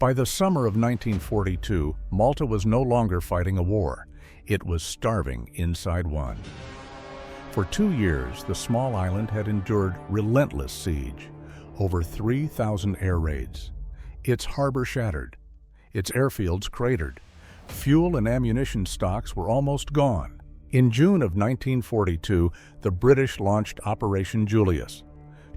By the summer of 1942, Malta was no longer fighting a war. It was starving inside one. For 2 years, the small island had endured relentless siege, over 3,000 air raids. Its harbor shattered, its airfields cratered. Fuel and ammunition stocks were almost gone. In June of 1942, the British launched Operation Julius.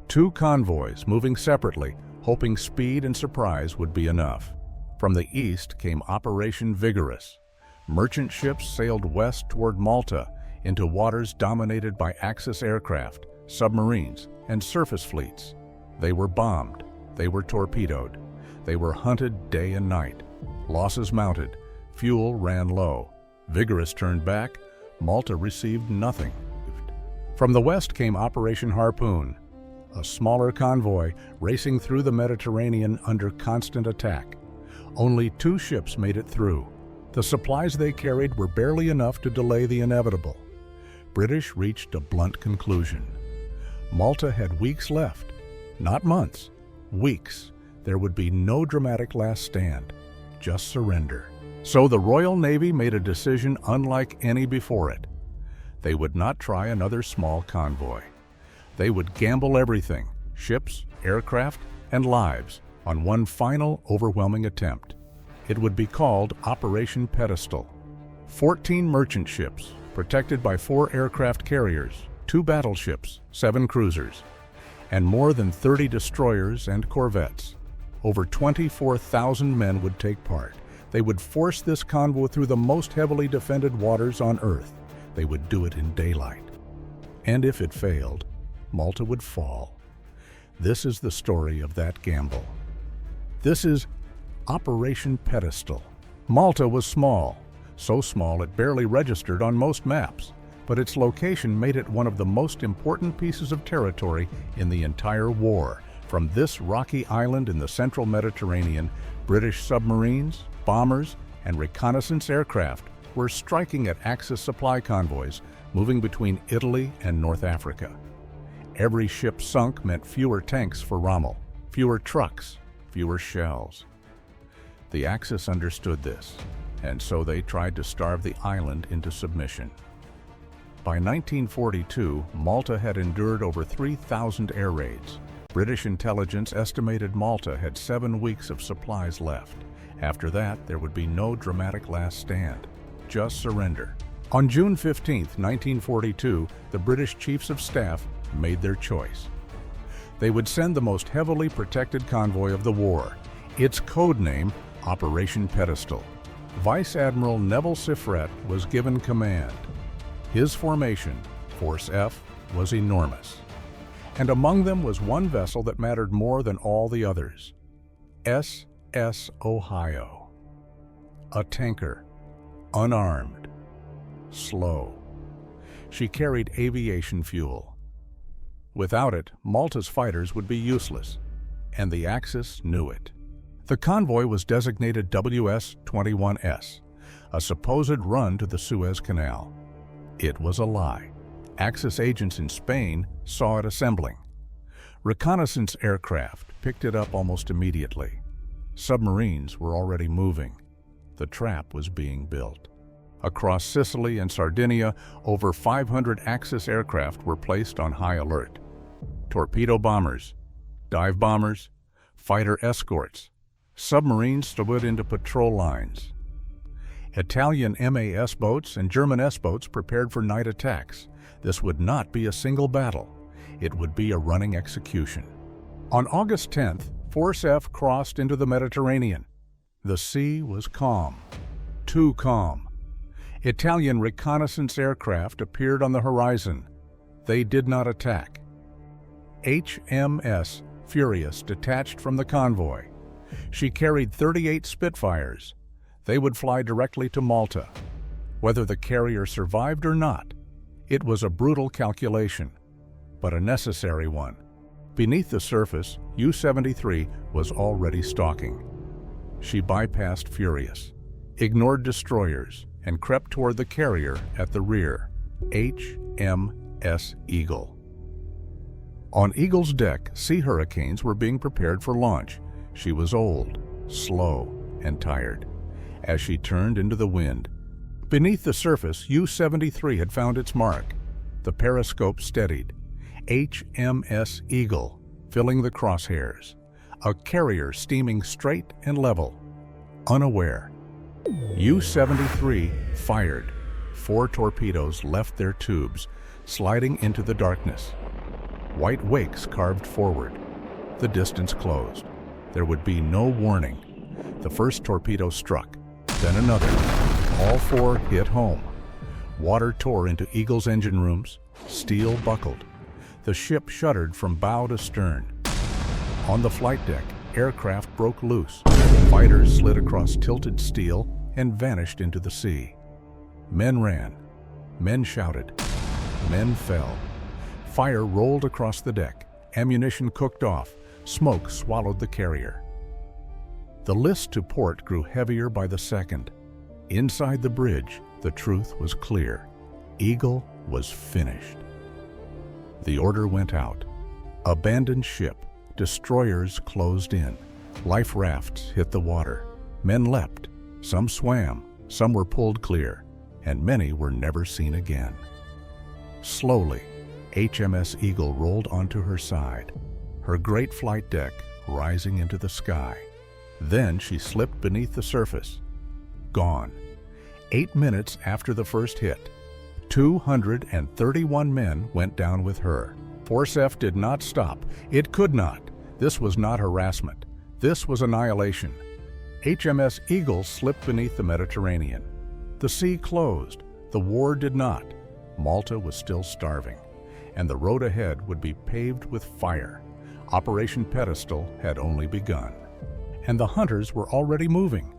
2 convoys moving separately, hoping speed and surprise would be enough. From the east came Operation Vigorous. Merchant ships sailed west toward Malta into waters dominated by Axis aircraft, submarines, and surface fleets. They were bombed, they were torpedoed, they were hunted day and night. Losses mounted, fuel ran low. Vigorous turned back, Malta received nothing. From the west came Operation Harpoon, a smaller convoy racing through the Mediterranean under constant attack. Only 2 ships made it through. The supplies they carried were barely enough to delay the inevitable. British reached a blunt conclusion. Malta had weeks left, not months, weeks. There would be no dramatic last stand, just surrender. So the Royal Navy made a decision unlike any before it. They would not try another small convoy. They would gamble everything, ships, aircraft, and lives, on one final, overwhelming attempt. It would be called Operation Pedestal. 14 merchant ships, protected by 4 aircraft carriers, 2 battleships, 7 cruisers, and more than 30 destroyers and corvettes. Over 24,000 men would take part. They would force this convoy through the most heavily defended waters on Earth. They would do it in daylight. And if it failed, Malta would fall. This is the story of that gamble. This is Operation Pedestal. Malta was small, so small it barely registered on most maps, but its location made it one of the most important pieces of territory in the entire war. From this rocky island in the central Mediterranean, British submarines, bombers, and reconnaissance aircraft were striking at Axis supply convoys moving between Italy and North Africa. Every ship sunk meant fewer tanks for Rommel, fewer trucks, fewer shells. The Axis understood this, and so they tried to starve the island into submission. By 1942, Malta had endured over 3,000 air raids. British intelligence estimated Malta had 7 weeks of supplies left. After that, there would be no dramatic last stand, just surrender. On June 15, 1942, the British Chiefs of Staff made their choice. They would send the most heavily protected convoy of the war, its code name Operation Pedestal. Vice Admiral Neville Siffret was given command. His formation, Force F, was enormous. And among them was one vessel that mattered more than all the others, SS Ohio. A tanker, unarmed, slow. She carried aviation fuel. Without it, Malta's fighters would be useless, and the Axis knew it. The convoy was designated WS-21S, a supposed run to the Suez Canal. It was a lie. Axis agents in Spain saw it assembling. Reconnaissance aircraft picked it up almost immediately. Submarines were already moving. The trap was being built. Across Sicily and Sardinia, over 500 Axis aircraft were placed on high alert. Torpedo bombers, dive bombers, fighter escorts, submarines stood into patrol lines. Italian MAS boats and German S-boats prepared for night attacks. This would not be a single battle. It would be a running execution. On August 10th, Force F crossed into the Mediterranean. The sea was calm, too calm. Italian reconnaissance aircraft appeared on the horizon. They did not attack. HMS Furious detached from the convoy. She carried 38 Spitfires. They would fly directly to Malta. Whether the carrier survived or not, it was a brutal calculation, but a necessary one. Beneath the surface, U-73 was already stalking. She bypassed Furious, ignored destroyers, and crept toward the carrier at the rear, HMS Eagle. On Eagle's deck, Sea Hurricanes were being prepared for launch. She was old, slow and tired, as she turned into the wind. Beneath the surface, U-73 had found its mark. The periscope steadied. HMS Eagle, filling the crosshairs. A carrier steaming straight and level. Unaware. U-73 fired. 4 torpedoes left their tubes, sliding into the darkness. White wakes carved forward. The distance closed. There would be no warning. The first torpedo struck, then another. All 4 hit home. Water tore into Eagle's engine rooms. Steel buckled. The ship shuddered from bow to stern. On the flight deck, aircraft broke loose. Fighters slid across tilted steel and vanished into the sea. Men ran. Men shouted. Men fell. Fire rolled across the deck. Ammunition cooked off. Smoke swallowed the carrier. The list to port grew heavier by the second. Inside the bridge, the truth was clear. Eagle was finished. The order went out. Abandoned ship. Destroyers closed in. Life rafts hit the water. Men leapt. Some swam. Some were pulled clear. And many were never seen again. Slowly, HMS Eagle rolled onto her side, her great flight deck rising into the sky. Then she slipped beneath the surface. Gone. 8 minutes after the first hit, 231 men went down with her. Force F did not stop. It could not. This was not harassment. This was annihilation. HMS Eagle slipped beneath the Mediterranean. The sea closed. The war did not. Malta was still starving, and the road ahead would be paved with fire. Operation Pedestal had only begun, and the hunters were already moving.